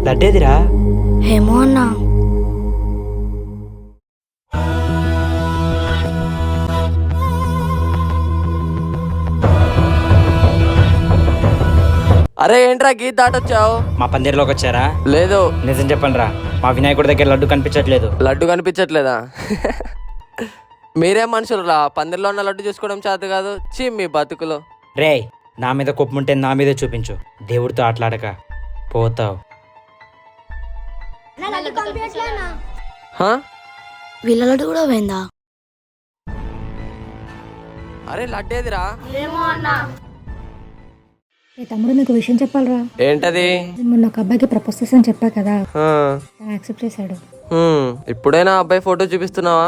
లడ్డేదిరా? ఏమో అన్నా. అరే ఏంట్రా గీత దాటొచ్చావు? మా పందిరిలోకి వచ్చారా? లేదు. నిజం చెప్పండి రా, మా వినాయకుడి దగ్గర లడ్డు కనిపించట్లేదు. లడ్డు కనిపించట్లేదా? మీరేం మనుషులు రా, పందిరిలో ఉన్న లడ్డు చూసుకోవడం చేత కాదు. చీ మీ బతుకులు. రే, నా మీద కోపముంటే నా మీదే చూపించు. దేవుడితో ఆటలాడక పోతావు. హా? వీళ్ళ లడ్డు కూడా పోయిందా? అరే లడ్డేదిరా? ఏ తమ్ముడు, నీకు విషయం చెప్పాలరా. ఏంటది? మొన్న ఒక అబ్బాయికి ప్రపోజ్ చేసాను చెప్పా కదా, హా. తను యాక్సెప్ట్ చేశాడు. ఇప్పుడైనా అబ్బాయి ఫోటో చూపిస్తున్నావా?